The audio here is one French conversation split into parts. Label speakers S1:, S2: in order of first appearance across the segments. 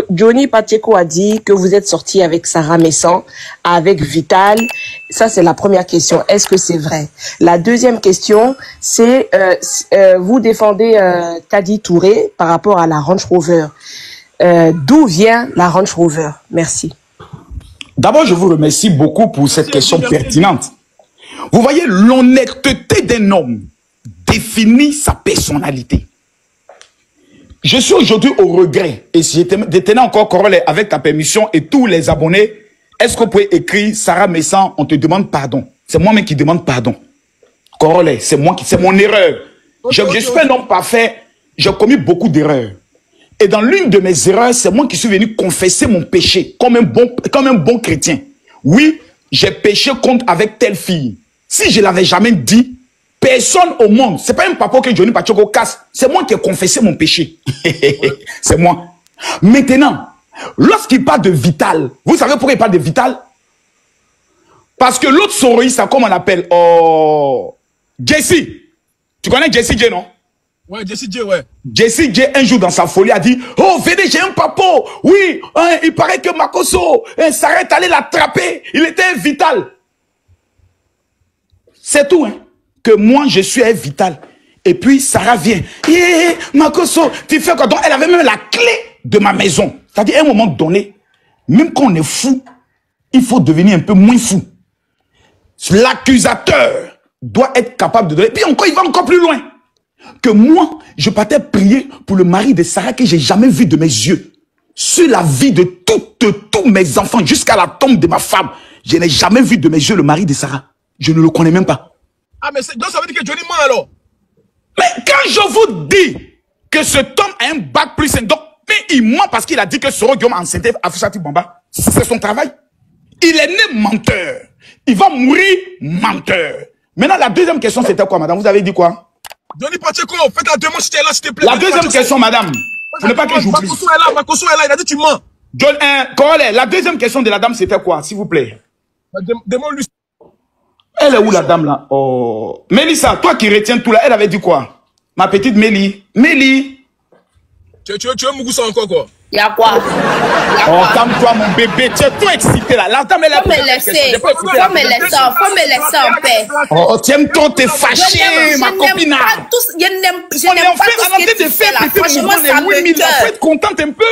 S1: Johnny Pacheco a dit que vous êtes sorti avec Sarah Messan, avec Vital. Ça, c'est la première question. Est-ce que c'est vrai? La deuxième question, c'est vous défendez Kadi Touré par rapport à la Range Rover. D'où vient la Range Rover? Merci.
S2: D'abord, je vous remercie beaucoup pour cette question pertinente. Vous voyez, l'honnêteté d'un homme définit sa personnalité. Je suis aujourd'hui au regret, et si je détenais encore Corolle avec ta permission et tous les abonnés, est-ce que vous pouvez écrire Sarah Messan, on te demande pardon. C'est moi-même qui demande pardon. Corolle, c'est mon erreur. Je suis un homme parfait, j'ai commis beaucoup d'erreurs. Et dans l'une de mes erreurs, c'est moi qui suis venu confesser mon péché comme un bon chrétien. Oui, j'ai péché contre avec telle fille. Si je ne l'avais jamais dit, personne au monde, c'est pas un papa que Johnny Pacheco casse, c'est moi qui ai confessé mon péché. C'est moi. Maintenant, lorsqu'il parle de Vital, vous savez pourquoi il parle de Vital? Parce que l'autre soroïste, comme on l'appelle, Jessie. Tu connais Jessie J, non?
S3: Ouais, Jessie J, ouais.
S2: Jessie J, un jour dans sa folie, a dit, oh, venez, j'ai un papo. Oui, hein, il paraît que Makoso s'arrête allé l'attraper. Il était Vital. C'est tout, hein. Que moi, je suis un Vital. Et puis, Sarah vient. Makoso, tu fais quoi? Donc, elle avait même la clé de ma maison. C'est-à-dire, à un moment donné, même quand on est fou, il faut devenir un peu moins fou. L'accusateur doit être capable de donner. Puis encore, il va encore plus loin. Que moi, je partais prier pour le mari de Sarah que j'ai jamais vu de mes yeux. Sur la vie de tous mes enfants, jusqu'à la tombe de ma femme. Je n'ai jamais vu de mes yeux le mari de Sarah. Je ne le connais même pas.
S3: Ah, mais donc ça veut dire que Johnny ment alors?
S2: Mais quand je vous dis que cet homme a un bac plus 5, donc, mais il ment parce qu'il a dit que Soro Guillaume enceinte Afoussati Bamba. C'est son travail. Il est né menteur. Il va mourir menteur. Maintenant, la deuxième question, c'était quoi, madame? Vous avez dit quoi?
S3: Johnny Pacheco, faites la demande si tu es là, s'il te plaît.
S2: La deuxième question, madame. Vous ne pas que j'oublie.
S3: Makoso est là, il a dit tu mens.
S2: La deuxième question de la dame, c'était quoi, s'il vous plaît?
S3: Demande-lui.
S2: Elle est où la dame là? Oh. Mélissa, toi qui retiens tout là, elle avait dit quoi? Ma petite Mélie. Mélie.
S3: Tu veux Mougoussa encore quoi?
S1: Y'a quoi?
S2: Oh, calme-toi mon bébé, tu es trop excité là. La dame elle a
S1: Faut me laisser. Faut me laisser en paix.
S2: Oh, tu aimes trop, t'es fâchée, ma copine.
S1: Je n'aime pas tout ce que tu fais là. Franchement, ça me
S2: cœur. Faut être contente un peu.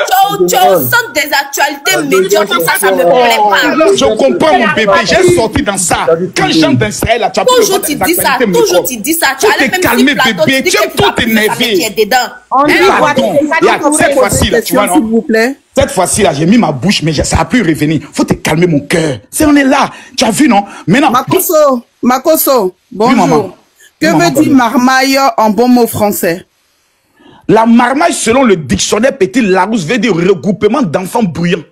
S1: Tu sens des actualités médiocres, ça me plaît pas.
S2: Je comprends mon bébé, j'ai sorti dans ça. Quand j'entre dans Israël là, tu as
S1: toujours tu dis ça, Tu
S2: allais te calmer bébé, tu aimes trop t'énerver. Cette fois-ci là, tu vois non?
S4: S'il vous plaît.
S2: Cette fois-ci là, j'ai mis ma bouche, mais ça a pu revenir. Faut te calmer mon cœur. On est là. Tu as vu, non? Maintenant.
S4: Makoso, bonjour. Que veut dire marmaille en bon mot français?
S2: La marmaille, selon le dictionnaire Petit Larousse, veut dire regroupement d'enfants bruyants.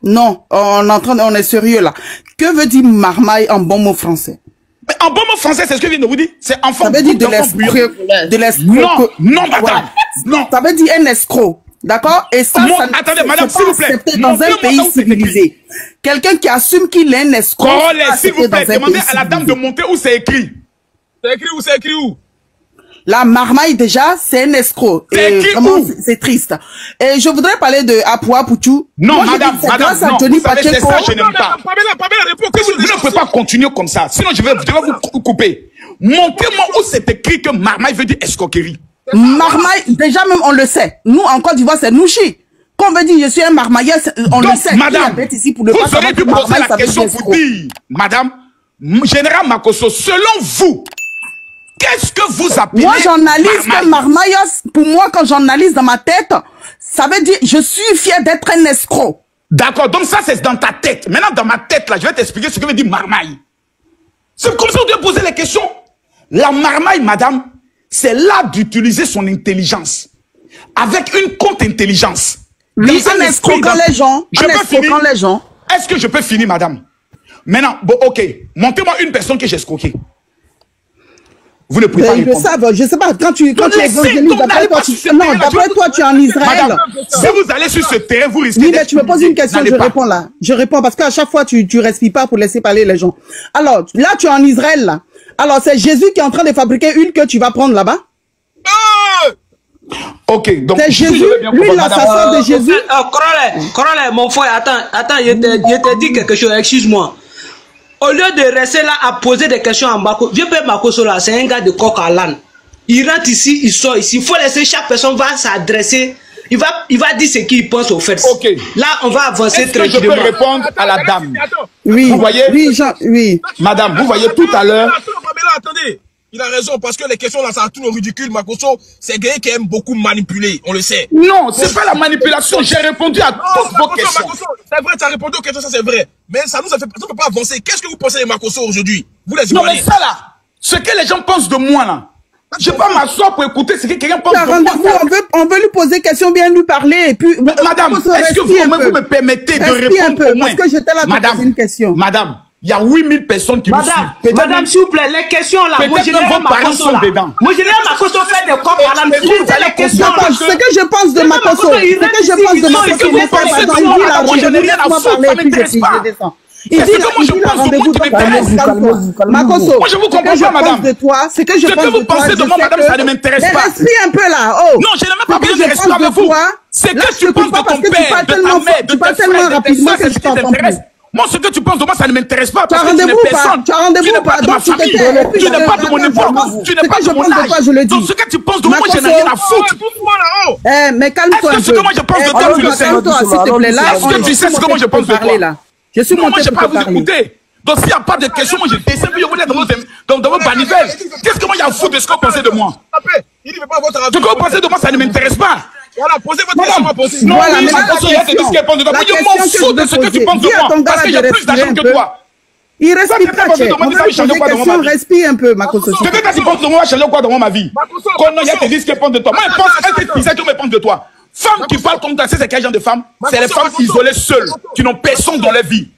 S4: Non, on est sérieux là. Que veut dire marmaille en bon mot français?
S2: Mais en bon mot français, c'est ce que je viens de vous dire. C'est enfant bruyant.
S4: Ça veut dire de l'escroc.
S2: Non, madame. Non.
S4: Ça veut dire un escroc. D'accord? Et ça,
S2: attendez, madame, s'il vous plaît.
S4: Dans un pays civilisé. Quelqu'un qui assume qu'il est un escroc.
S2: S'il vous plaît, demandez à la dame de monter où c'est écrit.
S3: C'est écrit où?
S4: La marmaille, déjà, c'est un escroc.
S2: C'est écrit où?
S4: C'est triste. Et je voudrais parler de Apoua Poutou.
S2: Non, madame,
S4: non. Johnny Pacheco.
S2: Ça, je n'aime pas. Vous ne pouvez pas continuer comme ça. Sinon, je vais vous couper. Montrez-moi où c'est écrit que marmaille veut dire escroquerie.
S4: Marmaille, déjà même on le sait. Nous en Côte d'Ivoire c'est Nouchi. Quand on veut dire je suis un marmailleur, on le sait.
S2: Madame,
S4: ici pour le
S2: vous aurez dû poser la question pour dire, madame, Général Makoso, selon vous, qu'est-ce que vous appelez
S4: Moi j'analyse que marmailleur, pour moi quand j'analyse dans ma tête, ça veut dire je suis fier d'être un escroc.
S2: D'accord, donc ça c'est dans ta tête. Maintenant dans ma tête là, je vais t'expliquer ce que veut dire marmaille. C'est comme ça que vous devez poser les questions. La marmaille, madame, c'est là d'utiliser son intelligence. Avec une contre-intelligence.
S4: Oui, en escroquant les gens.
S2: Est-ce que je peux finir, madame? Maintenant, bon, ok. Montez-moi une personne que j'ai escroquée. Vous ne pouvez pas répondre.
S4: Je sais pas, quand tu évangélises, d'après toi, tu es en Israël.
S2: Madame, si vous allez sur ce terrain, vous risquez.
S4: Oui, mais tu me poses une question, je réponds là. Je réponds parce qu'à chaque fois, tu respires pas pour laisser parler les gens. Alors, là, tu es en Israël, là. Alors, c'est Jésus qui est en train de fabriquer une que tu vas prendre là-bas?
S2: Ok, donc
S4: c'est Jésus, lui il a sa sœur de Jésus.
S5: Corole, mon frère, attends, je te dis quelque chose, excuse-moi. Au lieu de rester là à poser des questions en bas, vieux père Makoso là, c'est un gars de coq à l'âne. Il rentre ici, il sort ici. Il faut laisser chaque personne va s'adresser. Il va dire ce qu'il pense au fait.
S2: Ok.
S5: Là, on va avancer
S2: tranquillement. Je peux répondre à la dame.
S4: Oui.
S2: Vous voyez?
S4: Oui, oui.
S2: Madame, vous voyez tout à l'heure.
S3: Attendez. Il a raison, parce que les questions là, ça tourne au ridicule. Makoso, c'est quelqu'un qui aime beaucoup manipuler, on le sait.
S2: Non, c'est pas la manipulation. J'ai répondu à toutes vos questions.
S3: Makoso, c'est vrai, tu as répondu aux questions, ça c'est vrai. Mais ça ne peut pas avancer. Qu'est-ce que vous pensez de Makoso aujourd'hui? Vous les
S2: non, mais ça là, ce que les gens pensent de moi là, je ne vais pas m'asseoir pour écouter ce que quelqu'un pense de moi.
S4: On veut lui poser des questions, bien lui parler. Et puis,
S2: madame, est-ce que vous me permettez de répondre au moins?
S4: Parce que j'étais là pour poser une question.
S2: Madame, il y a 8000 personnes qui vous suivent.
S5: Madame, s'il vous plaît, les questions là, moi je
S2: vos parents sont dedans.
S5: Moi je dirais Makoso fait des coques à la les questions.
S4: Ce que je pense de Makoso, ce que je pense de Makoso,
S2: je n'ai rien à foutre, ça ne m'intéresse pas.
S4: Il dit que je pense de vous, Makoso.
S2: Moi je vous comprends pas, madame.
S4: De toi, ce que je pense de toi,
S2: ce que vous pensez de moi, madame, ça ne m'intéresse pas.
S4: Respire un peu là.
S2: Non, je n'ai même pas besoin de respirer avec vous. C'est que tu penses de ton père, de ta mère, de tes frères, de tes soeurs, c'est ce qui t'intéresse. Moi, ce que tu penses de moi, ça ne m'intéresse pas.
S4: Tu as rendez-vous ou pas? Tu as rendez-vous ou pas?
S2: Tu n'es pas de ma famille. Tu n'es pas de mon époque. Tu n'es pas de mon âge. Donc, ce que tu penses de moi, je n'ai rien à foutre.
S4: Mais calme-toi un peu.
S2: Est-ce que ce que moi je pense de toi, tu le sais?
S4: S'il te plaît, là.
S2: Est-ce que tu sais ce que moi je pense de toi?
S4: Je suis
S2: monté pour
S4: te parler.
S2: Moi, je ne vais pas vous écouter. Donc, s'il n'y a pas de questions, moi, je descends, puis je vous laisse dans vos manivelles. Qu'est-ce que moi, j'ai à foutre de ce que vous pensez de moi?
S3: Il ne veut pas votre avis.
S2: Ce que vous pensez de moi, ça ne m'intéresse pas.
S3: Voilà, posez votre question à poser.
S2: Non, mais la question, il y a des disques qui répondent de toi. Moi, je m'en fous de ce que tu penses de moi. Parce que j'ai plus d'argent que toi.
S4: Il respire pas, on va poser des questions, respire un peu, Makoso.
S2: Ce que tu penses de moi va changer quoi dans ma vie? Quand il y a des disques qui répondent de toi. Moi, je pense à cette fille qui me pense de toi. Femme qui parle comme ça, c'est quel genre de femme? C'est les femmes isolées seules, qui n'ont personne dans leur vie.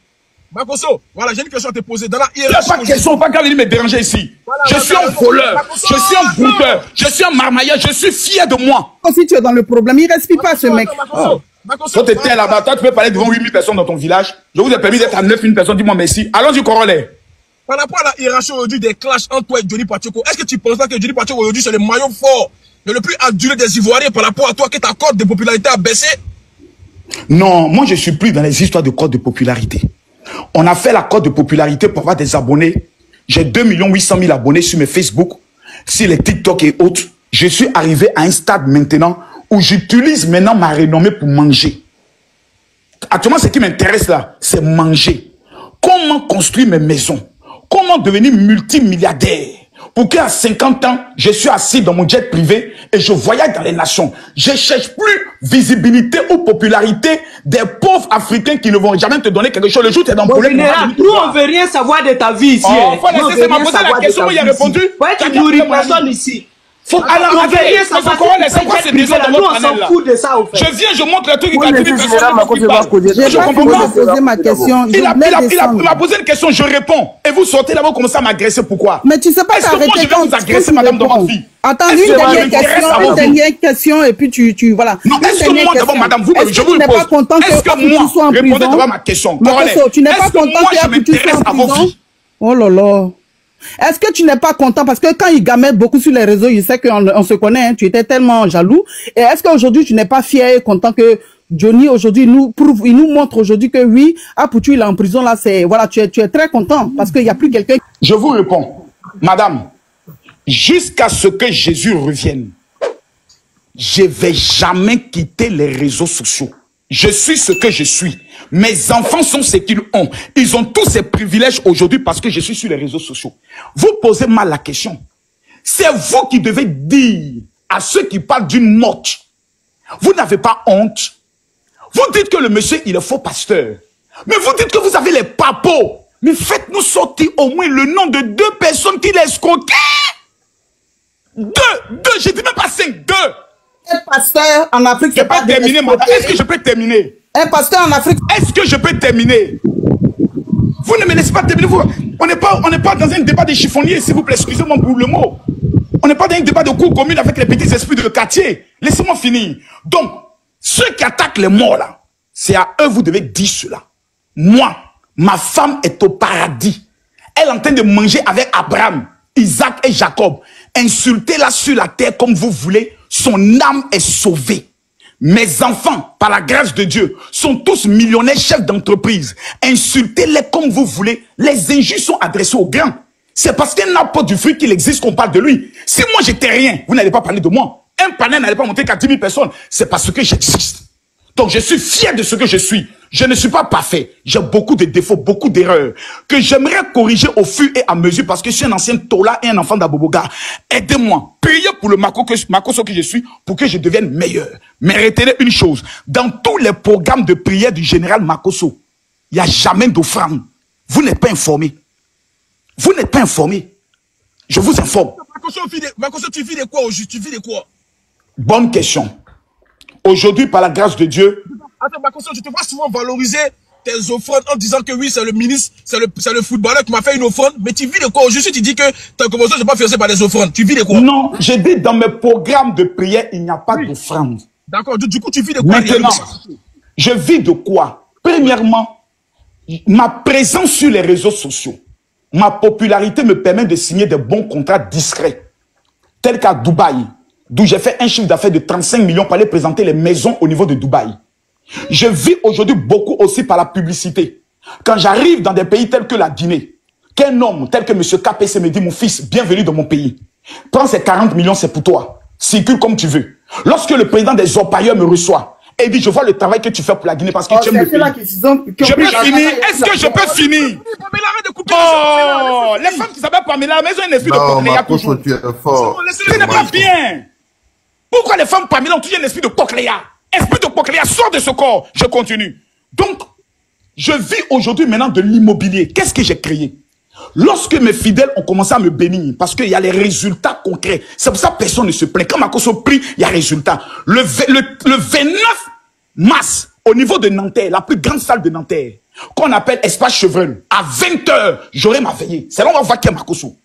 S3: Makoso, voilà, j'ai une question à te poser. Dans la
S2: hiérarchie. Il n'y a pas de question, pas qu'à venir me déranger ici. Je suis un voleur, je suis un brouteur, je suis un marmailleur, je suis fier de moi.
S4: Si tu es dans le problème, il ne respire pas ce mec.
S2: Toi, tu étais là-bas, toi, tu peux parler devant 8000 personnes dans ton village. Je vous ai permis d'être à 9000 personnes, dis-moi merci. Allons-y, corollaire.
S3: Par rapport à la hiérarchie aujourd'hui des clashs entre toi et Johnny Pacheco, est-ce que tu penses pas que Johnny Pacheco aujourd'hui c'est le maillon fort, le plus adulé des Ivoiriens par rapport à toi, que ta cote de popularité a baissé?
S2: Non, moi je suis plus dans les histoires de cote de popularité. On a fait la cote de popularité pour avoir des abonnés. J'ai 2 800 000 abonnés sur mes Facebook, sur les TikTok et autres. Je suis arrivé à un stade maintenant où j'utilise maintenant ma renommée pour manger. Actuellement, ce qui m'intéresse là, c'est manger. Comment construire mes maisons? Comment devenir multimilliardaire? Pour qu'à 50 ans, je suis assis dans mon jet privé et je voyage dans les nations. Je ne cherche plus visibilité ou popularité des pauvres Africains qui ne vont jamais te donner quelque chose. Le jour où tu es dans le problème.
S5: Nous, on ne veut rien savoir de ta vie ici.
S2: Oh, faut laisser m'a posé la question, il a répondu.
S5: Ouais, tu nourris personne ici.
S2: Faut alors on veut rien savoir. C'est quoi ces bisous dans notre panel là? Je viens, je montre le truc qui a dit personne. Je comprends pas.
S4: Ma question.
S2: Il m'a posé une question, je réponds. Et vous sortez là-bas comme ça m'agresser, pourquoi?
S4: Mais tu sais pas t'arrêter quand je vais vous agresser, madame de ma fille. Attends, une dernière question et puis tu voilà.
S2: Non, est-ce que moi d'abord, madame, je vous le pose. Est-ce que moi, répondez d'abord ma question.
S4: Tu n'es pas content que tu sois en prison? Oh là là. Est-ce que tu n'es pas content? Parce que quand il gamette beaucoup sur les réseaux, il sait qu'on se connaît, hein, tu étais tellement jaloux. Et est-ce qu'aujourd'hui, tu n'es pas fier et content que Johnny, aujourd'hui, il nous montre aujourd'hui que oui, Poutou, il est en prison, là, c'est, voilà, tu es très content parce qu'il n'y a plus quelqu'un.
S2: Je vous réponds, madame, jusqu'à ce que Jésus revienne, je ne vais jamais quitter les réseaux sociaux. Je suis ce que je suis. Mes enfants sont ce qu'ils ont. Ils ont tous ces privilèges aujourd'hui parce que je suis sur les réseaux sociaux. Vous posez mal la question. C'est vous qui devez dire à ceux qui parlent d'une morte. Vous n'avez pas honte. Vous dites que le monsieur, il est faux pasteur. Mais vous dites que vous avez les papos. Mais faites-nous sortir au moins le nom de 2 personnes qui l'escroquaient. 2, je dis même pas 5, 2.
S4: Un pasteur en Afrique,
S2: c'est pas terminé, madame. Est-ce que je peux terminer?
S4: Un pasteur en Afrique.
S2: Est-ce que je peux terminer? Vous ne me laissez pas terminer. On n'est pas dans un débat de chiffonniers, s'il vous plaît. Excusez-moi pour le mot. On n'est pas dans un débat de cours commune avec les petits esprits de quartier. Laissez-moi finir. Donc, ceux qui attaquent les morts là, c'est à eux vous devez dire cela. Moi, ma femme est au paradis. Elle est en train de manger avec Abraham, Isaac et Jacob. Insultez-la sur la terre comme vous voulez. son âme est sauvée. Mes enfants, par la grâce de Dieu, sont tous millionnaires, chefs d'entreprise. Insultez-les comme vous voulez. Les injures sont adressées aux grands. C'est parce qu'il n'a pas du fruit qu'il existe qu'on parle de lui. Si moi j'étais rien, vous n'allez pas parler de moi. Un panel n'allait pas monter qu'à 10 000 personnes. C'est parce que j'existe. Donc je suis fier de ce que je suis. Je ne suis pas parfait. J'ai beaucoup de défauts, beaucoup d'erreurs que j'aimerais corriger au fur et à mesure parce que je suis un ancien Tola et un enfant d'Aboboga. Aidez-moi. Priez pour le Makoso que je suis pour que je devienne meilleur. Mais retenez une chose. Dans tous les programmes de prière du général Makoso, il n'y a jamais d'offrande. Vous n'êtes pas informé. Vous n'êtes pas informé. Je vous informe.
S3: Makoso, tu vis de quoi aujourd'hui? Tu vis de quoi?
S2: Bonne question. Aujourd'hui, par la grâce de Dieu.
S3: Attends, Makoso, je te vois souvent valoriser tes offrandes en disant que oui, c'est le ministre, c'est le footballeur qui m'a fait une offrande. Mais tu vis de quoi aujourd'hui? Tu dis que ta convention n'est pas financée par des offrandes. Tu vis de quoi?
S2: Non, j'ai dit dans mes programmes de prière, il n'y a pas d'offrande.
S3: D'accord, du coup, tu vis de quoi?
S2: Maintenant, je vis de quoi? Premièrement, ma présence sur les réseaux sociaux, ma popularité me permet de signer des bons contrats discrets, tels qu'à Dubaï, d'où j'ai fait un chiffre d'affaires de 35 millions pour aller présenter les maisons au niveau de Dubaï. Je vis aujourd'hui beaucoup aussi par la publicité. Quand j'arrive dans des pays tels que la Guinée, qu'un homme tel que M. KPC me dit, mon fils, bienvenue dans mon pays. Prends ces 40 millions, c'est pour toi. Circule comme tu veux. Lorsque le président des orpailleurs me reçoit, et dit, je vois le travail que tu fais pour la Guinée parce que tu aimes le pays. Je peux finir. Est-ce que je peux finir? Oh, les femmes qui s'appellent Pamela, mais elles ont un esprit de cochléa toujours. Ce n'est pas bien. Pourquoi les femmes Pamela ont toujours un esprit de cochléa? Esprit de cochléa, sort de ce corps. Je continue. Donc, je vis aujourd'hui maintenant de l'immobilier. Qu'est-ce que j'ai créé? Lorsque mes fidèles ont commencé à me bénir, parce qu'il y a les résultats concrets, c'est pour ça que personne ne se plaint. Quand Makoso prie, il y a résultat. Le 29 mars, au niveau de Nanterre, la plus grande salle de Nanterre, qu'on appelle Espace Chevreul, à 20 h, j'aurai ma veillée. C'est là où on va voir qui est Makoso.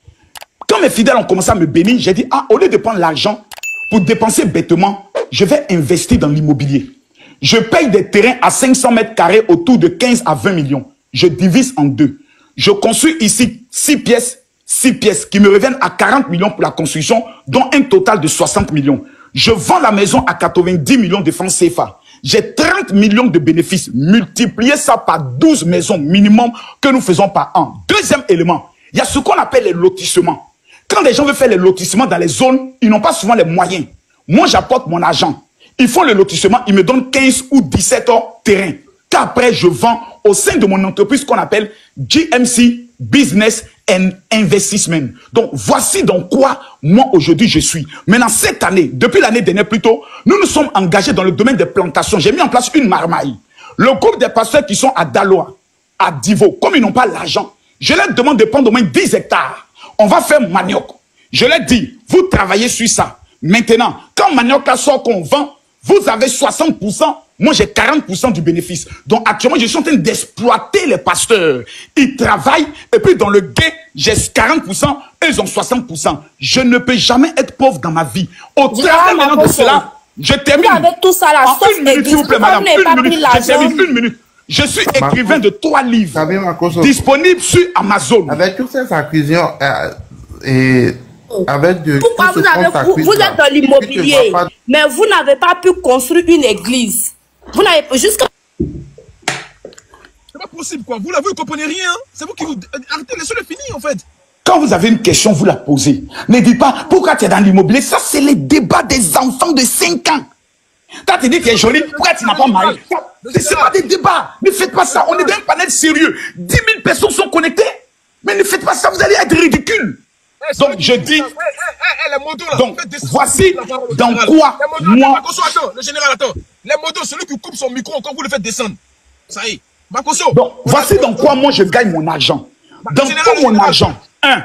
S2: Quand mes fidèles ont commencé à me bénir, j'ai dit, ah, au lieu de prendre l'argent pour dépenser bêtement, je vais investir dans l'immobilier. Je paye des terrains à 500 mètres carrés autour de 15 à 20 millions. Je divise en deux. Je construis ici 6 pièces qui me reviennent à 40 millions pour la construction, dont un total de 60 millions. Je vends la maison à 90 millions de francs CFA. J'ai 30 millions de bénéfices. Multipliez ça par 12 maisons minimum que nous faisons par an. Deuxième élément, il y a ce qu'on appelle les lotissements. Quand les gens veulent faire les lotissements dans les zones, ils n'ont pas souvent les moyens. Moi, j'apporte mon argent. Ils font le lotissement, ils me donnent 15 ou 17 heures terrain. Qu'après, je vends au sein de mon entreprise qu'on appelle GMC Business and Investment. Donc, voici dans quoi, moi, aujourd'hui, je suis. Maintenant, cette année, depuis l'année dernière plutôt, nous nous sommes engagés dans le domaine des plantations. J'ai mis en place une marmaille. Le groupe des pasteurs qui sont à Daloa, à Divo, comme ils n'ont pas l'argent, je leur demande de prendre au moins 10 hectares. On va faire manioc. Je leur dis, vous travaillez sur ça. Maintenant, quand manioc sort qu'on vend, vous avez 60%, moi j'ai 40% du bénéfice. Donc actuellement, je suis en train d'exploiter les pasteurs. Ils travaillent, et puis dans le gain, j'ai 40%, eux ils ont 60%. Je ne peux jamais être pauvre dans ma vie. Au travers maintenant de cela, je termine.
S6: Vous avez tout ça là,
S2: en une minute, s'il vous plaît, madame. Je termine une minute. Je suis écrivain de 3 livres disponibles sur Amazon.
S7: Avec toutes ces acquisitions et avec de...
S6: Pourquoi vous êtes dans l'immobilier, mais vous n'avez pas pu construire une église. Vous n'avez pas jusqu'à...
S3: C'est pas possible quoi. Vous ne comprenez rien. C'est vous qui vous... Arrêtez, laissez-le finir en fait.
S2: Quand vous avez une question, vous la posez. Ne dites pas, pourquoi tu es dans l'immobilier? Ça, c'est les débats des enfants de 5 ans. Toi, tu dis que tu es jolie, pourquoi tu n'as pas marié? Ce n'est pas des débats. Ne faites pas ça. On est dans un panel sérieux. 10 000 personnes sont connectées. Mais ne faites pas ça, vous allez être ridicule. Donc, je dis... Donc, voici dans quoi moi...
S3: Attends, le général, attends. Les motos, celui qui coupe son micro, quand vous le faites descendre. Ça y est. Makoso.
S2: Donc, voici dans quoi moi je gagne mon argent. Dans quoi mon argent? 1.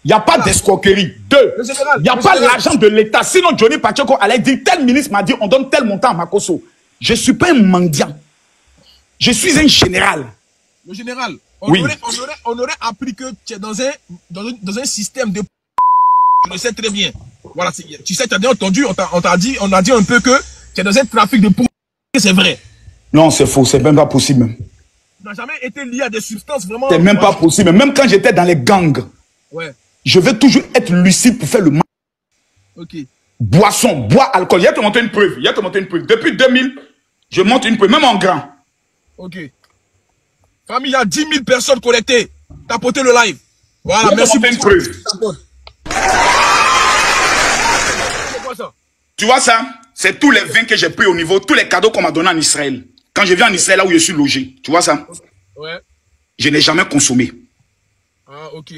S2: Il n'y a pas d'escroquerie. 2. Il n'y a pas l'argent de l'État. Sinon, Johnny Pacheco allait dire, tel ministre m'a dit, on donne tel montant à Makoso. Je ne suis pas un mendiant. Je suis un général.
S3: Le général, on aurait appris que tu es dans un système de... Tu le sais très bien. Voilà, tu sais, tu as bien entendu, on a dit un peu que tu es dans un trafic de... C'est vrai.
S2: Non, c'est faux, c'est même pas possible. Même.
S3: Tu n'as jamais été lié à des substances vraiment...
S2: C'est même pas possible. Même quand j'étais dans les gangs,
S3: ouais.
S2: Je veux toujours être lucide pour faire le mal.
S3: Ok.
S2: boisson, bois alcool. Il y a te monter une preuve. Depuis 2000, je monte une preuve, même en grand.
S3: Ok. Famille, il y a 10 000 personnes connectées. Tapotez le live. Voilà, merci.
S2: Une preuve. Tu vois ça? C'est tous les vins que j'ai pris au niveau, tous les cadeaux qu'on m'a donnés en Israël. Quand je viens en Israël, là où je suis logé. Tu vois ça?
S3: Ouais.
S2: Je n'ai jamais consommé.
S3: Ah, ok.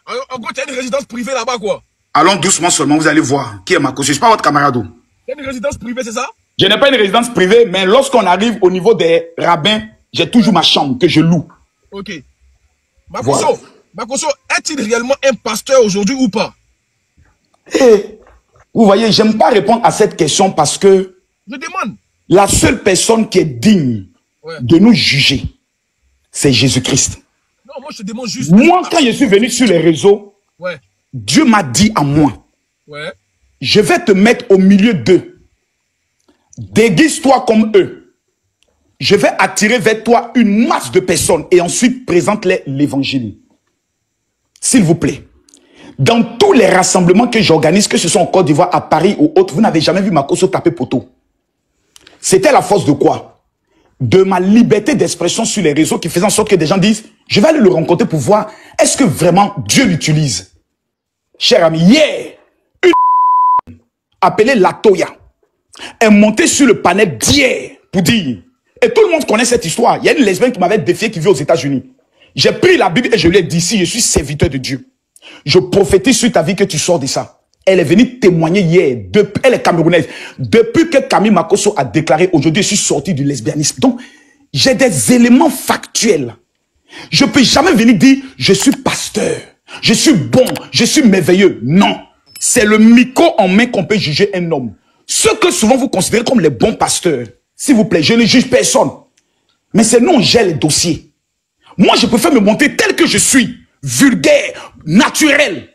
S3: Alors, en gros, tu as une résidence privée là-bas, quoi?
S2: Allons doucement seulement, vous allez voir qui est Makosso. Je ne suis pas votre camarade.
S3: Tu as une résidence privée, c'est ça?
S2: Je n'ai pas une résidence privée, mais lorsqu'on arrive au niveau des rabbins, j'ai toujours ma chambre que je loue.
S3: Ok. Makosso, Makosso, est-il réellement un pasteur aujourd'hui ou pas?
S2: Vous voyez, j'aime pas répondre à cette question parce que
S3: je demande.
S2: La seule personne qui est digne de nous juger, c'est Jésus-Christ.
S3: Non, moi je te demande juste.
S2: Moi, quand je suis venu sur les réseaux, Dieu m'a dit à moi, je vais te mettre au milieu d'eux. Déguise-toi comme eux. Je vais attirer vers toi une masse de personnes et ensuite présente-les l'évangile. S'il vous plaît. Dans tous les rassemblements que j'organise, que ce soit en Côte d'Ivoire, à Paris ou autre, vous n'avez jamais vu Makosso taper poteau. C'était la force de quoi? De ma liberté d'expression sur les réseaux qui faisait en sorte que des gens disent, je vais aller le rencontrer pour voir, est-ce que vraiment Dieu l'utilise? Cher ami, hier, une appelée Latoya est montée sur le panel d'hier pour dire, et tout le monde connaît cette histoire, il y a une lesbienne qui m'avait défié qui vit aux États-Unis. J'ai pris la Bible et je lui ai dit, si je suis serviteur de Dieu, je prophétise sur ta vie que tu sors de ça. Elle est venue témoigner hier, elle est camerounaise. Depuis que Camille Makosso a déclaré, aujourd'hui je suis sorti du lesbianisme. Donc, j'ai des éléments factuels. Je ne peux jamais venir dire, je suis pasteur, je suis bon, je suis merveilleux. Non, c'est le micro en main qu'on peut juger un homme. Ceux que souvent vous considérez comme les bons pasteurs, s'il vous plaît, je ne juge personne. Mais c'est nous, on gère les dossiers. Moi, je préfère me montrer tel que je suis, vulgaire, naturel,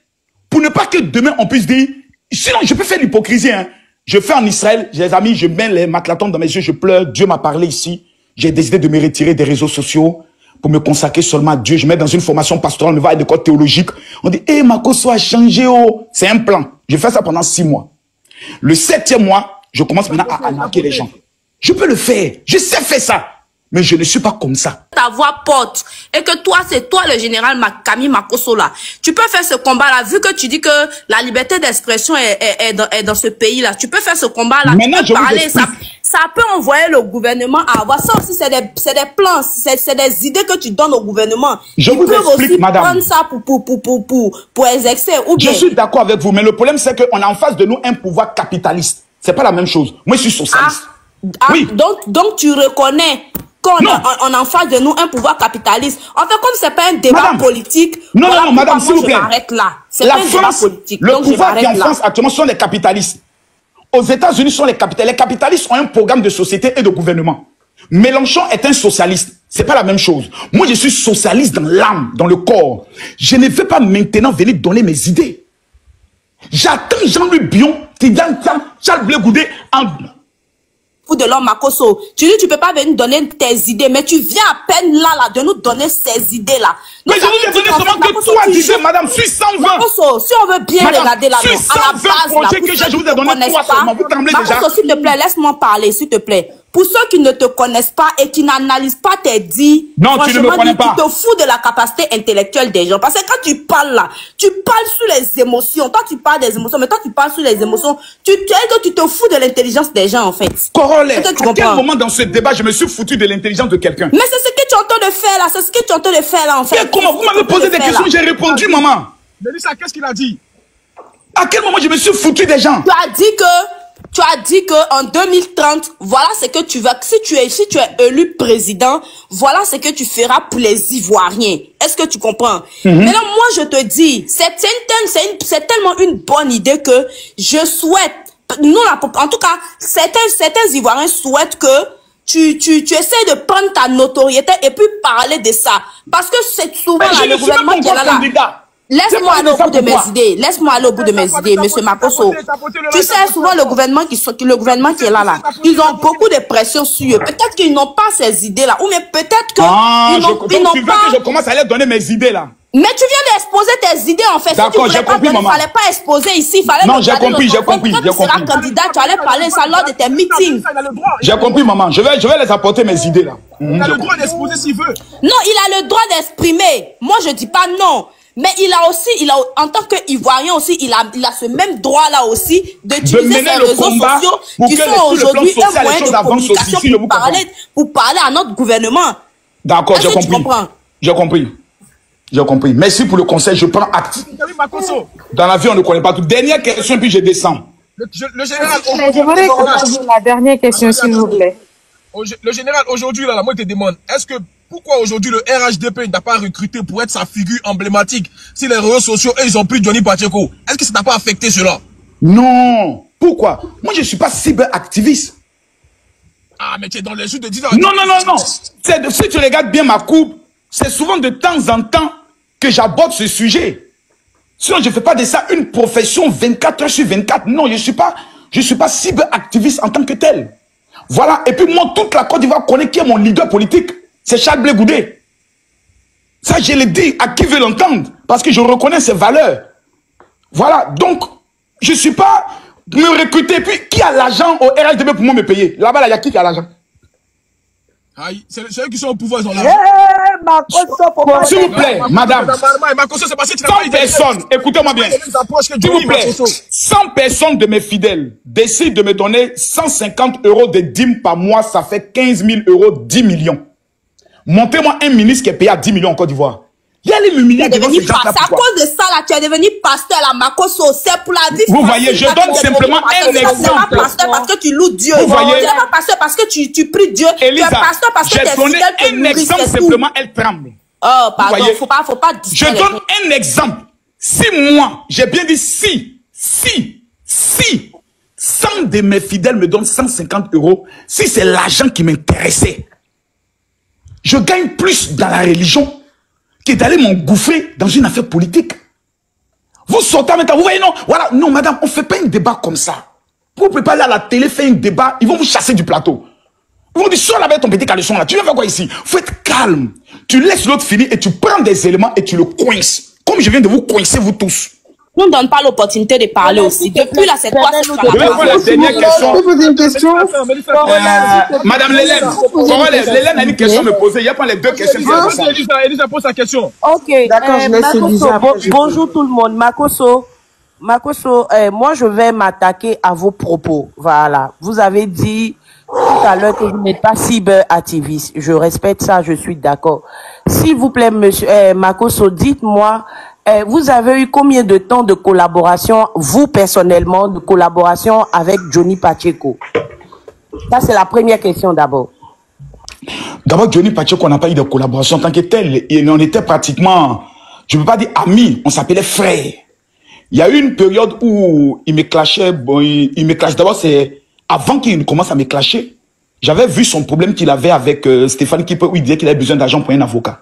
S2: pour ne pas que demain on puisse dire, sinon je peux faire l'hypocrisie. Hein. Je fais en Israël, j'ai des amis, je mets les maclatons dans mes yeux, je pleure, Dieu m'a parlé ici. J'ai décidé de me retirer des réseaux sociaux pour me consacrer seulement à Dieu. Je mets dans une formation pastorale, on me va à l'école théologique. On dit, hé, Makosso a changé, oh. C'est un plan. Je fais ça pendant 6 mois. Le 7e mois, je commence maintenant à arnaquer les gens. Je peux le faire. Je sais faire ça. Mais je ne suis pas comme ça.
S6: Ta voix porte. Et que toi, c'est toi le général Camille Makosso là. Tu peux faire ce combat-là, vu que tu dis que la liberté d'expression est dans ce pays-là. Tu peux faire ce combat-là.
S2: Maintenant,
S6: tu peux parler. Ça peut envoyer le gouvernement à avoir. Ça aussi, c'est des plans, c'est des idées que tu donnes au gouvernement.
S2: Je vous explique,
S6: aussi
S2: madame.
S6: Prendre ça pour exercer. Ou bien...
S2: Je suis d'accord avec vous, mais le problème, c'est qu'on a en face de nous un pouvoir capitaliste. C'est pas la même chose. Moi, je suis socialiste.
S6: Oui. Donc, tu reconnais qu'on a en face de nous un pouvoir capitaliste. En fait, comme c'est pas un débat politique,
S2: non, madame, s'il vous plaît.
S6: J'arrête là. C'est pas un débat politique.
S2: Le pouvoir qui est en France actuellement sont les capitalistes. Aux États-Unis sont les capitalistes. Les capitalistes ont un programme de société et de gouvernement. Mélenchon est un socialiste. C'est pas la même chose. Moi, je suis socialiste dans l'âme, dans le corps. Je ne vais pas maintenant venir donner mes idées. J'attends Jean-Louis Bion, Charles Blé Goudé en...
S6: de l'homme Makosso. Tu dis tu peux pas venir donner tes idées, mais tu viens à peine là de nous donner ces idées-là.
S2: Mais je vous ai donné seulement que toi disais, madame, suis 120.
S6: Makosso, si on veut bien regarder là, à la base, là,
S2: je vous ai donné 3 seulement, vous tremblez déjà.
S6: Makosso, s'il te plaît, laisse-moi parler, s'il te plaît. Pour ceux qui ne te connaissent pas et qui n'analysent pas tes dits,
S2: non, tu ne me connais pas.
S6: Tu te fous de la capacité intellectuelle des gens. Parce que quand tu parles là, tu parles sur les émotions. Toi, tu parles des émotions, mais toi, tu parles sur les émotions. Tu te fous de l'intelligence des gens, en fait.
S2: Corollaire, à quel moment dans ce débat, je me suis foutu de l'intelligence de quelqu'un?
S6: Mais c'est ce que tu entends de faire là. C'est ce que tu entends de faire là, en fait.
S2: Mais comment vous m'avez posé des questions, j'ai répondu, maman.
S3: Mélissa, qu'est-ce qu'il a dit?
S2: À quel moment je me suis foutu des gens?
S6: Tu as dit que en 2030, voilà ce que tu vas. Si tu es élu président, voilà ce que tu feras pour les Ivoiriens. Est-ce que tu comprends? Maintenant, moi, je te dis, c'est tellement une bonne idée que je souhaite. Nous, en tout cas, certains Ivoiriens souhaitent que tu essaies de prendre ta notoriété et puis parler de ça. Parce que c'est souvent là, le gouvernement qui est là. Laisse-moi aller au bout de mes idées. Laisse-moi aller au bout de mes idées, monsieur Makosso. Tu sais, souvent, le gouvernement qui est là, ils ont beaucoup de pression sur eux. Peut-être qu'ils n'ont pas ces idées-là. Ou mais peut-être que ils n'ont pas...
S2: Tu veux que je commence à aller donner mes idées, là?
S6: Mais tu viens d'exposer tes idées en fait.
S2: D'accord, j'ai compris, maman.
S6: Il fallait pas exposer ici. Il fallait
S2: non, j'ai compris.
S6: Quand tu seras candidat, tu allais parler ça lors de tes meetings.
S2: J'ai compris, maman. Je vais les apporter mes idées là.
S3: Il a le droit d'exposer s'il veut.
S6: Non, il a le droit d'exprimer. Moi, je dis pas non. Mais en tant qu'Ivoirien aussi, il a ce même droit-là aussi d'utiliser ces réseaux sociaux qui sont aujourd'hui un moyen de communication pour parler à notre gouvernement.
S2: D'accord, j'ai compris. J'ai compris. J'ai compris. Merci pour le conseil, je prends acte. Dans la vie, on ne connaît pas tout. Dernière question, puis je descends.
S3: Le général...
S8: J'aimerais poser la dernière question, s'il vous plaît.
S3: Le général, aujourd'hui, là, moi, je te demande, pourquoi aujourd'hui le RHDP n'a pas recruté pour être sa figure emblématique si les réseaux sociaux, eux, ils ont pris Johnny Pacheco? Est-ce que ça n'a pas affecté cela?
S2: Non. Pourquoi? Moi, je ne suis pas cyberactiviste.
S3: Ah, mais tu es dans les jeux de 10 ans.
S2: Non. Si tu regardes bien ma coupe, c'est souvent de temps en temps que j'aborde ce sujet. Sinon, je ne fais pas de ça une profession 24 heures sur 24. Non, je ne suis pas cyberactiviste en tant que tel. Voilà. Et puis moi, toute la Côte d'Ivoire connaît qui est mon leader politique. C'est Charles Blé Goudé. Ça, je le dis à qui veut l'entendre. Parce que je reconnais ses valeurs. Voilà. Donc, je ne suis pas me recruter. Puis, qui a l'argent au RHDB pour moi me payer? Là-bas, il y a qui a l'argent?
S3: C'est eux qui sont au pouvoir, ils ont l'argent.
S2: S'il vous plaît, madame. 100 personnes, écoutez-moi bien. S'il vous plaît, 100 personnes de mes fidèles décident de me donner 150 € de dîmes par mois. Ça fait 15 000 €, 10 millions. Montez-moi un ministre qui est payé à 10 millions en Côte d'Ivoire. Il y a les milliards de gens.
S6: C'est à cause de ça, là, tu es devenu pasteur, la Makosso. C'est pour la vie.
S2: Vous voyez, je donne simplement un exemple.
S6: Tu n'es pas pasteur parce que tu loues Dieu.
S2: Vous voyez.
S6: Tu n'es pas pasteur parce que tu pries Dieu.
S2: Elisa,
S6: tu es pasteur parce que
S2: j'ai donné un exemple simplement, elle tremble.
S6: Oh, pardon, faut pas
S2: je donne un exemple. Si moi, j'ai bien dit si 100 de mes fidèles me donnent 150 €, si c'est l'argent qui m'intéressait, je gagne plus dans la religion que d'aller m'engouffrer dans une affaire politique. Vous sortez maintenant, vous voyez, non, voilà, non, madame, on ne fait pas un débat comme ça. Vous ne pouvez pas aller à la télé faire un débat, ils vont vous chasser du plateau. Ils vont dire, sors là avec ton petit caleçon là, tu viens faire quoi ici? Faut être calme. Tu laisses l'autre finir et tu prends des éléments et tu le coinces. Comme je viens de vous coincer, vous tous.
S6: Nous ne donne pas l'opportunité de parler aussi. Depuis là, c'est quoi cette
S2: Je vais prendre la dernière question.
S8: Je peux poser une question.
S2: Madame Lélène, Lélène a une question à me poser. Il n'y a pas les deux questions.
S3: Elisa pose sa question.
S9: Ok,
S1: d'accord, je laisse Elisa.
S9: Bonjour tout le monde. Makosso, moi je vais m'attaquer à vos propos. Voilà. Vous avez dit tout à l'heure que vous n'êtes pas cyberactiviste. Je respecte ça, je suis d'accord. S'il vous plaît, monsieur Makosso, dites-moi, vous avez eu combien de temps de collaboration, vous personnellement, de collaboration avec Johnny Pacheco? Ça, c'est la première question d'abord.
S2: D'abord, Johnny Pacheco, on n'a pas eu de collaboration en tant que tel. Et on était pratiquement, je ne peux pas dire amis, on s'appelait frères. Il y a eu une période où il me clashait. Bon, il me clashait. D'abord, c'est avant qu'il commence à me clasher. J'avais vu son problème qu'il avait avec Stéphane Kipe, où il disait qu'il avait besoin d'argent pour un avocat.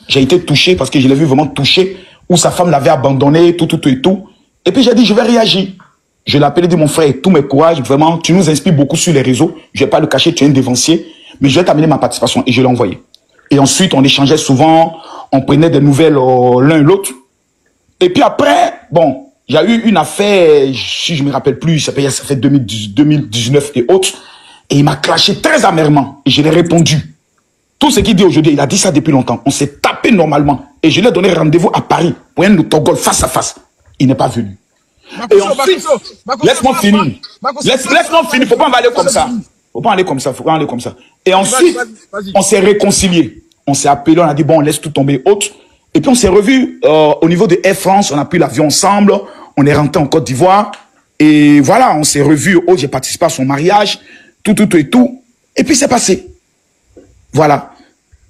S2: J'ai été touché parce que je l'ai vu vraiment touché, où sa femme l'avait abandonné, tout. Et puis j'ai dit, je vais réagir. Je l'ai appelé, dit, mon frère, tout mes courage, vraiment, tu nous inspires beaucoup sur les réseaux. Je ne vais pas le cacher, tu es un dévancier, mais je vais t'amener ma participation. Et je l'ai envoyé. Et ensuite, on échangeait souvent, on prenait des nouvelles l'un et l'autre. Et puis après, bon, il y a eu une affaire, si je ne me rappelle plus, ça fait 2019 et autres, et il m'a clashé très amèrement. Et je l'ai répondu. Tout ce qu'il dit aujourd'hui, il a dit ça depuis longtemps. On s'est tapé normalement. Et je lui ai donné rendez-vous à Paris pour un autogol face à face. Il n'est pas venu. Et ensuite, laisse-moi finir. Laisse-moi finir. Faut pas en aller comme ça. Faut pas aller comme ça. Et ensuite, on s'est réconciliés. On s'est appelé, on a dit, bon, on laisse tout tomber autre. Et puis on s'est revus au niveau de Air France. On a pris l'avion ensemble. On est rentré en Côte d'Ivoire. Et voilà, on s'est revus. Oh, j'ai participé à son mariage. Tout. Et puis c'est passé. Voilà.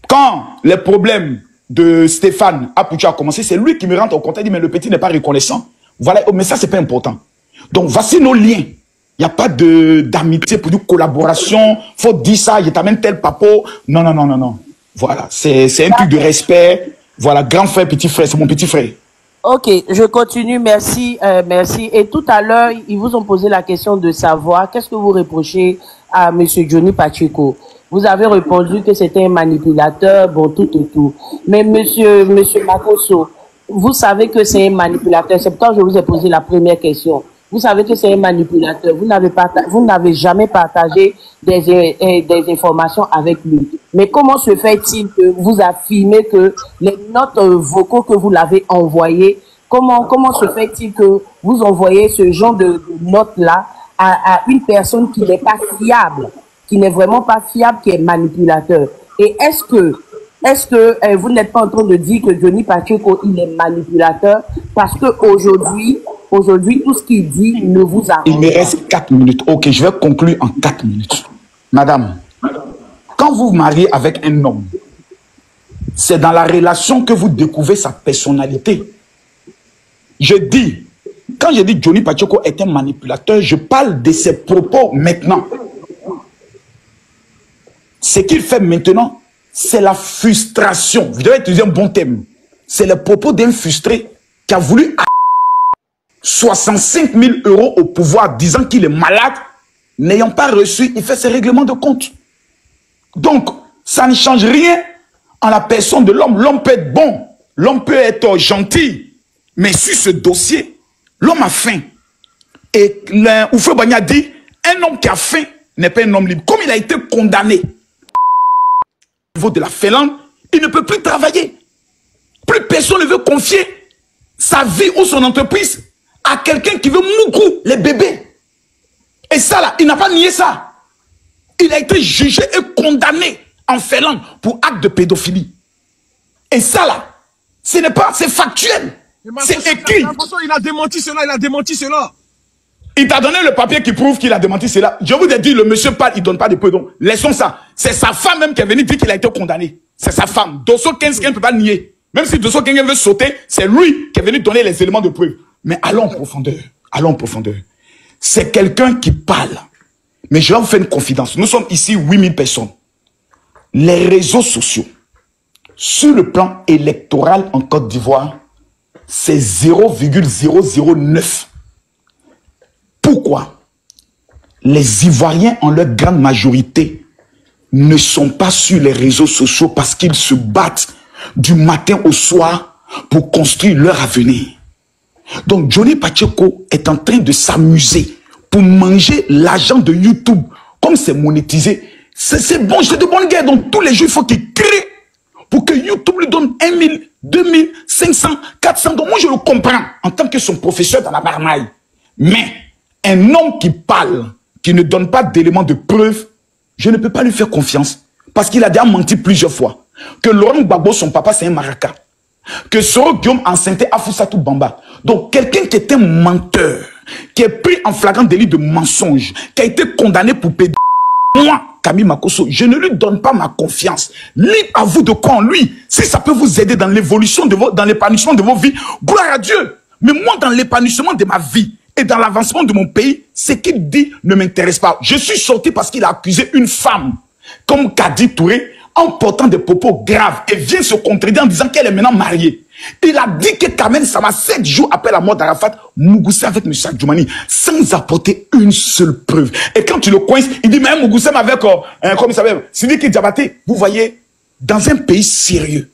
S2: Quand les problèmes de Stéphane Apoucha a commencé, c'est lui qui me rentre au contact. Il dit, mais le petit n'est pas reconnaissant. Voilà, mais ça, c'est pas important. Donc, voici nos liens. Il n'y a pas d'amitié pour de collaboration. Faut dire ça, je t'amène tel papo. Non. Voilà, c'est un truc de respect. Voilà, grand frère, petit frère, c'est mon petit frère.
S9: Ok, je continue, merci. Et tout à l'heure, ils vous ont posé la question de savoir qu'est-ce que vous reprochez à M. Johnny Pacheco. Vous avez répondu que c'était un manipulateur, bon, tout. Mais monsieur Makosso, vous savez que c'est un manipulateur. C'est pourquoi je vous ai posé la première question. Vous savez que c'est un manipulateur. Vous n'avez jamais partagé des informations avec lui. Mais comment se fait-il que vous affirmez que les notes vocaux que vous l'avez envoyées, comment se fait-il que vous envoyez ce genre de notes-là à une personne qui n'est pas fiable, qui n'est vraiment pas fiable, qui est manipulateur? Et est-ce que vous n'êtes pas en train de dire que Johnny Pacheco, il est manipulateur parce que aujourd'hui, tout ce qu'il dit ne vous arrange pas?
S2: Il me reste 4 minutes. Ok, je vais conclure en 4 minutes. Madame, quand vous vous mariez avec un homme, c'est dans la relation que vous découvrez sa personnalité. Je dis, quand je dis Johnny Pacheco est un manipulateur, je parle de ses propos maintenant. Ce qu'il fait maintenant, c'est la frustration. Je devais utiliser un bon thème. C'est le propos d'un frustré qui a voulu 65 000 € au pouvoir, disant qu'il est malade, n'ayant pas reçu, il fait ses règlements de compte. Donc, ça ne change rien en la personne de l'homme. L'homme peut être bon, l'homme peut être gentil, mais sur ce dossier, l'homme a faim. Et Oufé Banya dit, un homme qui a faim n'est pas un homme libre. Comme il a été condamné au niveau de la Finlande, il ne peut plus travailler. Plus personne ne veut confier sa vie ou son entreprise à quelqu'un qui veut moucou les bébés. Et ça là, il n'a pas nié ça. Il a été jugé et condamné en Finlande pour acte de pédophilie. Et ça là, ce n'est pas, c'est factuel. C'est écrit.
S3: Il a démenti cela,
S2: Il t'a donné le papier qui prouve qu'il a démenti cela. Je vous ai dit, le monsieur parle, il ne donne pas de peu. Donc, laissons ça. C'est sa femme même qui est venue dire qu'il a été condamné. C'est sa femme. Dosso 15 ne peut pas nier. Même si Dosso 15 veut sauter, c'est lui qui est venu donner les éléments de preuve. Mais allons en profondeur. Allons en profondeur. C'est quelqu'un qui parle. Mais je vais vous faire une confidence. Nous sommes ici 8000 personnes. Les réseaux sociaux, sur le plan électoral en Côte d'Ivoire, c'est 0,009. Pourquoi? Les Ivoiriens, en leur grande majorité, ne sont pas sur les réseaux sociaux parce qu'ils se battent du matin au soir pour construire leur avenir. Donc Johnny Pacheco est en train de s'amuser pour manger l'argent de YouTube. Comme c'est monétisé, c'est bon, c'est de bonne guerre. Donc tous les jours, il faut qu'il crée pour que YouTube lui donne 1 000, 2 000, 500, 400. Donc moi, je le comprends en tant que son professeur dans la marmaille. Mais un homme qui parle, qui ne donne pas d'éléments de preuve, je ne peux pas lui faire confiance. Parce qu'il a déjà menti plusieurs fois. Que Laurent Gbagbo, son papa, c'est un maraca. Que Soro Guillaume enceintait Afousatou Bamba. Donc quelqu'un qui est un menteur, qui est pris en flagrant délit de mensonge, qui a été condamné pour pédophilie. Moi, Camille Makosso, je ne lui donne pas ma confiance. Libre à vous de croire en lui. Si ça peut vous aider dans l'évolution de dans l'épanouissement de vos vies, gloire à Dieu. Mais moi, dans l'épanouissement de ma vie et dans l'avancement de mon pays, ce qu'il dit ne m'intéresse pas. Je suis sorti parce qu'il a accusé une femme, comme Kadi Touré, en portant des propos graves et vient se contredire en disant qu'elle est maintenant mariée. Il a dit que Kamel Sama, 7 jours après la mort d'Arafat, Mougoussé avec M. Adjoumani, sans apporter une seule preuve. Et quand tu le coinces, il dit, mais Mougoussé avec, comme il s'appelle, Sidiki Diabaté, vous voyez, dans un pays sérieux,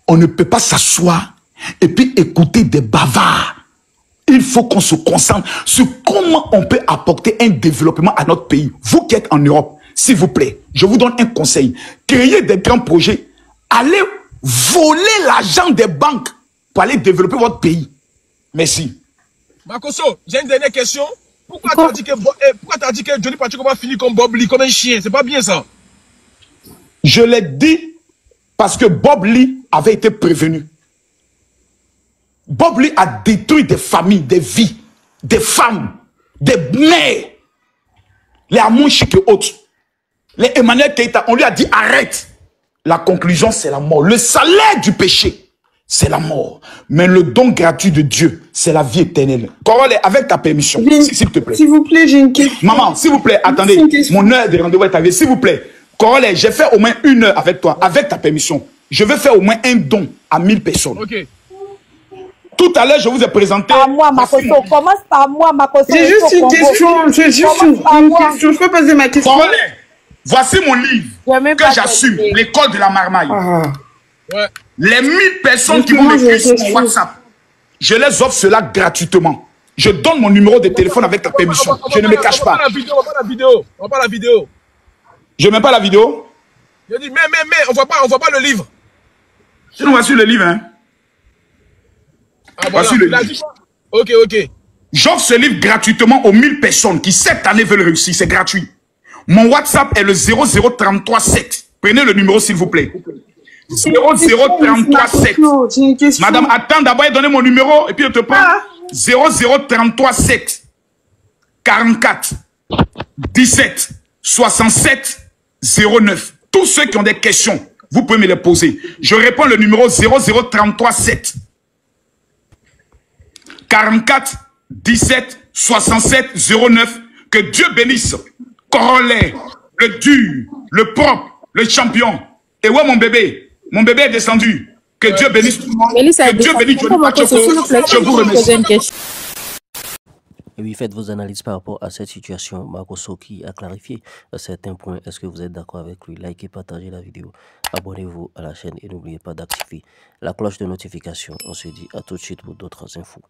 S2: on ne peut pas s'asseoir et puis écouter des bavards. Il faut qu'on se concentre sur comment on peut apporter un développement à notre pays. Vous qui êtes en Europe, s'il vous plaît, je vous donne un conseil. Créez des grands projets. Allez voler l'argent des banques pour aller développer votre pays. Merci.
S3: Makosso, j'ai une dernière question. Pourquoi tu as dit que Johnny Pacheco va finir comme Bob Lee, comme un chien? C'est pas bien ça.
S2: Je l'ai dit parce que Bob Lee avait été prévenu. Bob Lee a détruit des familles, des vies, des femmes, des mères. Les Amonchik et autres. Les Emmanuel Keïta, on lui a dit arrête. La conclusion, c'est la mort. Le salaire du péché, c'est la mort. Mais le don gratuit de Dieu, c'est la vie éternelle. Corole, avec ta permission, s'il te plaît.
S8: S'il vous plaît, j'ai une question.
S2: Maman, s'il vous plaît, attendez. Mon heure de rendez-vous est arrivée. S'il vous plaît. Corole, j'ai fait au moins 1 heure avec toi, avec ta permission. Je vais faire au moins un don à 1000 personnes.
S3: Ok.
S2: Tout à l'heure, je vous ai présenté...
S10: À moi, Makosso. Commence par moi, Makosso.
S8: J'ai juste une question. Je peux poser ma question.
S2: Voici mon livre que j'assume, l'école de la marmaille.
S3: Ouais.
S2: Les 1000 personnes qui vont m'écrire sur mon WhatsApp, je les offre cela gratuitement. Je donne mon numéro de téléphone avec ta permission. Je ne me cache pas.
S3: On voit pas la vidéo. On voit pas la vidéo.
S2: Je mets pas la vidéo.
S3: Je dis, mais, on voit pas le livre.
S2: Je nous vois sur le livre, hein.
S3: Ah, voilà.
S2: Le livre.
S3: Ok.
S2: J'offre ce livre gratuitement aux 1000 personnes qui cette année veulent réussir. C'est gratuit. Mon WhatsApp est le 00337. Prenez le numéro, s'il vous plaît. 00337. Madame, attends d'abord et donnez mon numéro et puis je te prends. 00337 44 17 67 09. Tous ceux qui ont des questions, vous pouvez me les poser. Je réponds le numéro 00337 44 17 67 09. Que Dieu bénisse Corollaire, le dur, le propre, le champion. Et ouais, mon bébé est descendu. Que Dieu bénisse tout le monde. Que Dieu bénisse Johnny Pacheco. Je vous remercie.
S10: Et oui, faites vos analyses par rapport à cette situation. Makosso qui a clarifié certains points. Est-ce que vous êtes d'accord avec lui? Likez, partagez la vidéo. Abonnez-vous à la chaîne et n'oubliez pas d'activer la cloche de notification. On se dit à tout de suite pour d'autres infos.